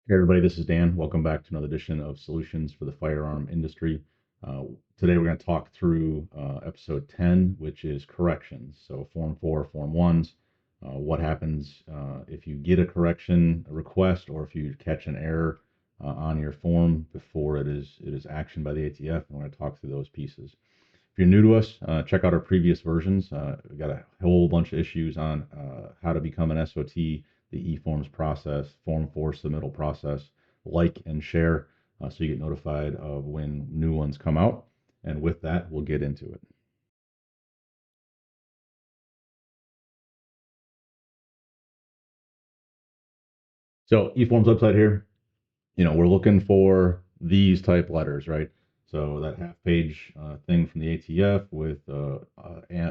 Hey everybody, this is Dan. Welcome back to another edition of Solutions for the Firearm Industry. Uh, Today we're going to talk through episode 10, which is corrections. So Form 4, Form 1s, what happens if you get a correction request or if you catch an error on your form before it is actioned by the ATF. And we're going to talk through those pieces. If you're new to us, check out our previous versions. We've got a whole bunch of issues on how to become an SOT, the e-forms process, Form 4 submittal process, like and share so you get notified of when new ones come out. And with that, we'll get into it. So e-forms website here, we're looking for these type letters, right? So that half page thing from the ATF with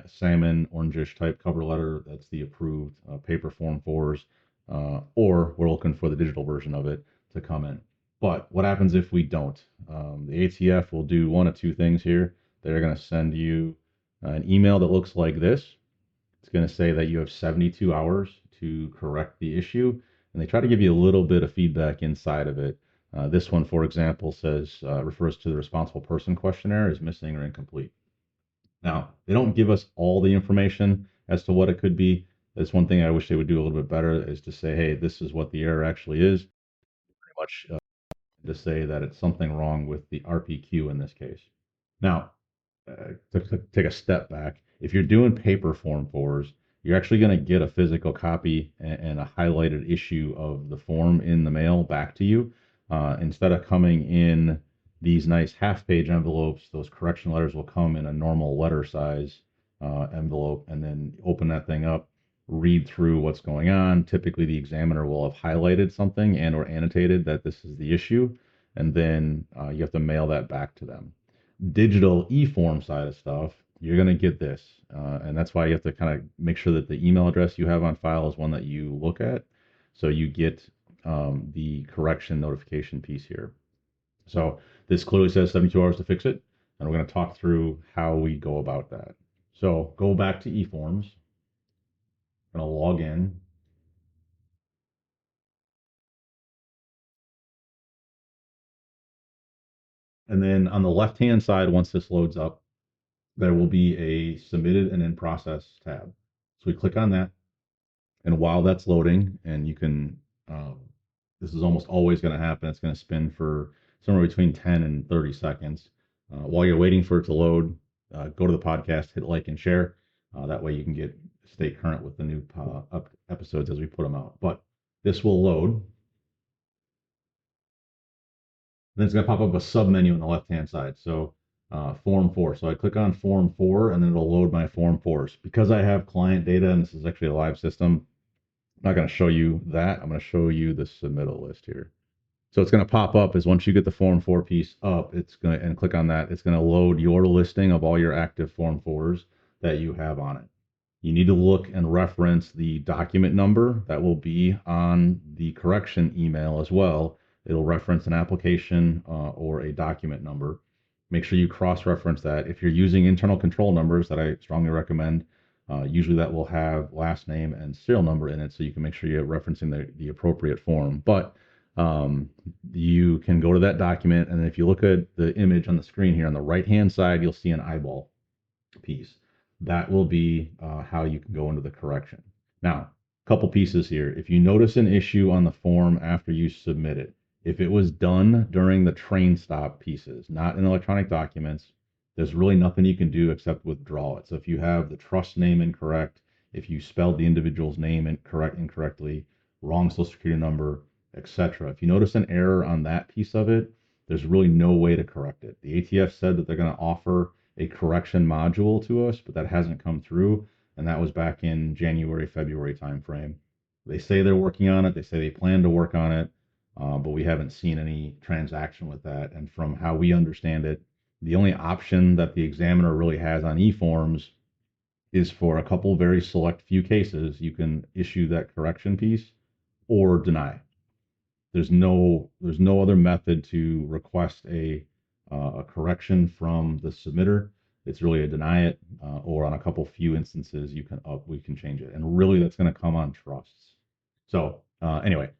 salmon, orangish type cover letter, that's the approved paper form fours, or we're looking for the digital version of it to come in. But what happens if we don't? The ATF will do one of two things here. They're going to send you an email that looks like this. It's going to say that you have 72 hours to correct the issue, and they try to give you a little bit of feedback inside of it. This one, for example, says refers to the responsible person questionnaire as missing or incomplete. Now, they don't give us all the information as to what it could be. That's one thing I wish they would do a little bit better is to say, hey, this is what the error actually is. Pretty much to say that it's something wrong with the RPQ in this case. Now, to take a step back, if you're doing paper form fours, you're actually going to get a physical copy and a highlighted issue of the form in the mail back to you. Instead of coming in these nice half page envelopes, those correction letters will come in a normal letter size envelope, and then open that thing up, read through what's going on. Typically, the examiner will have highlighted something and or annotated that this is the issue, and then you have to mail that back to them. Digital e-form side of stuff, you're going to get this. And that's why you have to kind of make sure that the email address you have on file is one that you look at. So you get the correction notification piece here. So this clearly says 72 hours to fix it. And we're going to talk through how we go about that. So go back to eForms. I'm going to log in. And then on the left-hand side, once this loads up, there will be a submitted and in process tab. So we click on that. And while that's loading, and you can, this is almost always going to happen. It's going to spin for somewhere between 10 and 30 seconds. While you're waiting for it to load, go to the podcast, hit like and share. That way you can stay current with the new episodes as we put them out. But this will load. Then it's going to pop up a sub menu on the left hand side. So form four. So I click on form four and then it'll load my form fours. Because I have client data and this is actually a live system, I'm not going to show you that. I'm going to show you the submittal list here. So it's going to pop up as once you get the form four piece up, it's going to, and click on that, it's going to load your listing of all your active form fours that you have on it. You need to look and reference the document number that will be on the correction email as well. It'll reference an application or a document number. Make sure you cross-reference that. If you're using internal control numbers that I strongly recommend, usually that will have last name and serial number in it, so you can make sure you're referencing the appropriate form. But you can go to that document, and if you look at the image on the screen here on the right-hand side, you'll see an eyeball piece. That will be how you can go into the correction. Now, a couple pieces here. If you notice an issue on the form after you submit it, if it was done during the train stop pieces, not in electronic documents, there's really nothing you can do except withdraw it. So if you have the trust name incorrect, if you spelled the individual's name incorrectly, wrong social security number, etc. If you notice an error on that piece of it, there's really no way to correct it. The ATF said that they're going to offer a correction module to us, but that hasn't come through. And that was back in January, February timeframe. They say they're working on it. They say they plan to work on it, but we haven't seen any transaction with that. And from how we understand it, the only option that the examiner really has on e-forms is for a couple very select few cases, you can issue that correction piece or deny. There's no other method to request a correction from the submitter. It's really a deny it, or on a couple few instances we can change it, and really that's going to come on trusts. So anyway,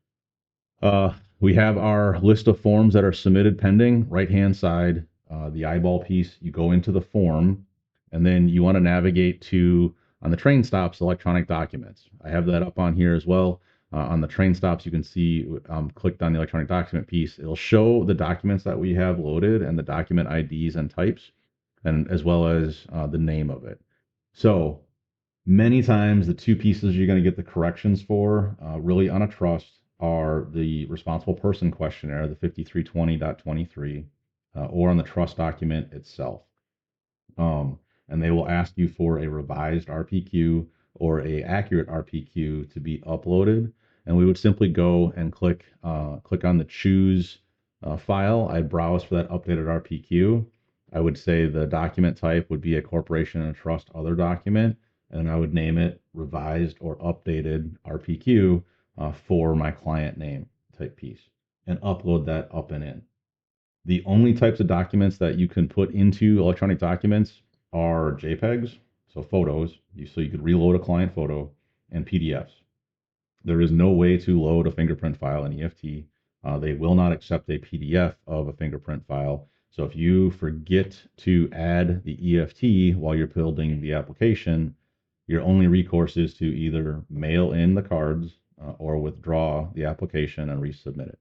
uh, we have our list of forms that are submitted pending. Right hand side, the eyeball piece, you go into the form, and then you want to navigate to, on the train stops, electronic documents. I have that up on here as well. On the train stops, you can see clicked on the electronic document piece. It'll show the documents that we have loaded and the document IDs and types, and as well as the name of it. So many times, the two pieces you're going to get the corrections for, really on a trust, are the responsible person questionnaire, the 5320.23, or on the trust document itself. And they will ask you for a revised RPQ or a accurate RPQ to be uploaded. And we would simply go and click on the choose file. I'd browse for that updated RPQ. I would say the document type would be a corporation and a trust other document, and I would name it revised or updated RPQ for my client name type piece, and upload that up and in. The only types of documents that you can put into electronic documents are JPEGs, so photos, so you could reload a client photo, and PDFs. There is no way to load a fingerprint file in EFT. They will not accept a PDF of a fingerprint file. So if you forget to add the EFT while you're building the application, your only recourse is to either mail in the cards or withdraw the application and resubmit it.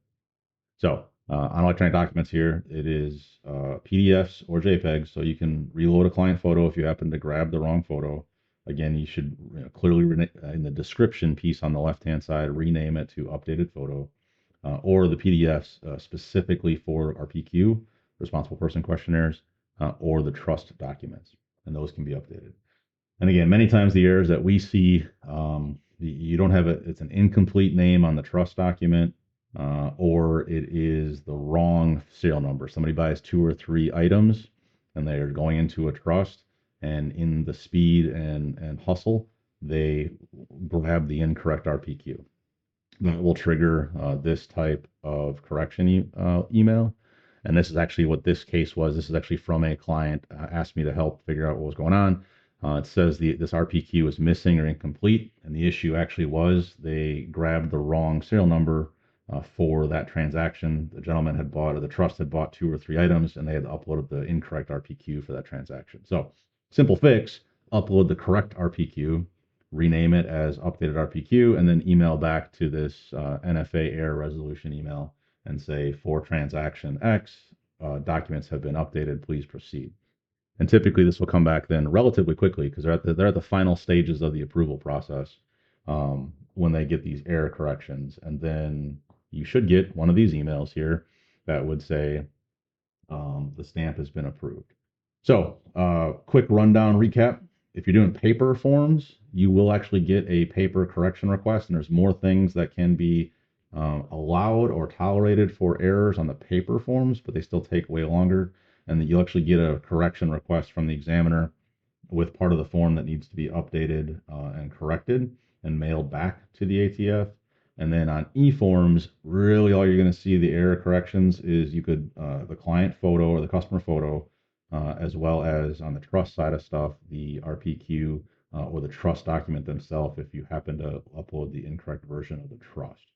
So on electronic documents here, it is PDFs or JPEGs, so you can reload a client photo if you happen to grab the wrong photo. Again, you should clearly, in the description piece on the left-hand side, rename it to updated photo, or the PDFs specifically for RPQ, responsible person questionnaires, or the trust documents, and those can be updated. And again, many times the errors that we see, you don't have it's an incomplete name on the trust document, or it is the wrong serial number. Somebody buys 2 or 3 items and they're going into a trust, and in the speed and hustle, they grab the incorrect RPQ. That will trigger this type of correction email. And this is actually what this case was. This is actually from a client asked me to help figure out what was going on. It says this RPQ is missing or incomplete, and the issue actually was they grabbed the wrong serial number for that transaction. The gentleman had bought, or the trust had bought 2 or 3 items, and they had uploaded the incorrect RPQ for that transaction. So, simple fix: upload the correct RPQ, rename it as updated RPQ, and then email back to this NFA error resolution email and say, for transaction X, documents have been updated, please proceed. And typically this will come back then relatively quickly, because they're at the final stages of the approval process when they get these error corrections. And then you should get one of these emails here that would say the stamp has been approved. So quick rundown recap. If you're doing paper forms, you will actually get a paper correction request, and there's more things that can be allowed or tolerated for errors on the paper forms, but they still take way longer. And that you'll actually get a correction request from the examiner with part of the form that needs to be updated and corrected and mailed back to the ATF. And then on e-forms, really all you're going to see the error corrections is you could the client photo or the customer photo, as well as on the trust side of stuff, the RPQ or the trust document themselves if you happen to upload the incorrect version of the trust.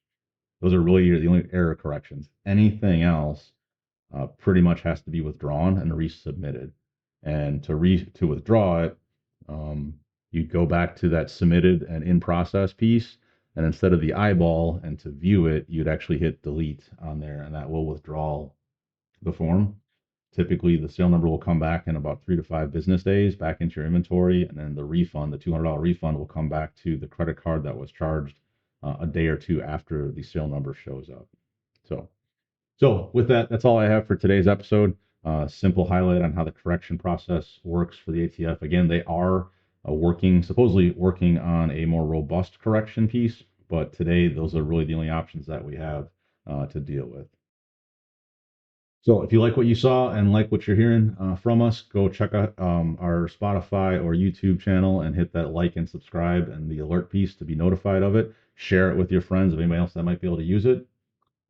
Those are really the only error corrections. Anything else pretty much has to be withdrawn and resubmitted. And to withdraw it, you go back to that submitted and in process piece, and instead of the eyeball and to view it, you'd actually hit delete on there, and that will withdraw the form. Typically, the serial number will come back in about 3 to 5 business days back into your inventory, and then the refund, the $200 refund, will come back to the credit card that was charged a day or two after the serial number shows up. So with that, that's all I have for today's episode. Simple highlight on how the correction process works for the ATF. Again, they are supposedly working on a more robust correction piece, but today those are really the only options that we have to deal with. So if you like what you saw and like what you're hearing from us, go check out our Spotify or YouTube channel and hit that like and subscribe and the alert piece to be notified of it. Share it with your friends, if anybody else that might be able to use it.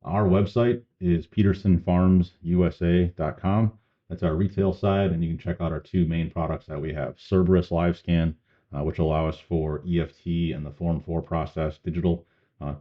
Our website is petersonfarmsusa.com. That's our retail side, and you can check out our 2 main products that we have: Cerberus LiveScan, which allow us for EFT and the Form 4 process digital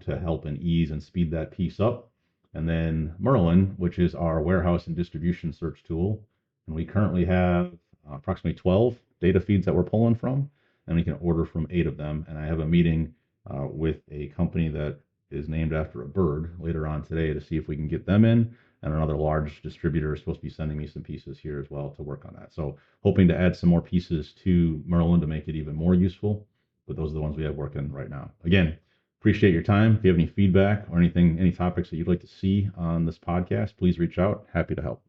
to help and ease and speed that piece up, and then Merlin, which is our warehouse and distribution search tool. And we currently have approximately 12 data feeds that we're pulling from, and we can order from 8 of them. And I have a meeting with a company that is named after a bird later on today to see if we can get them in. And another large distributor is supposed to be sending me some pieces here as well to work on that. So hoping to add some more pieces to Merlin to make it even more useful. But those are the ones we have working right now. Again, appreciate your time. If you have any feedback or anything, any topics that you'd like to see on this podcast, please reach out. Happy to help.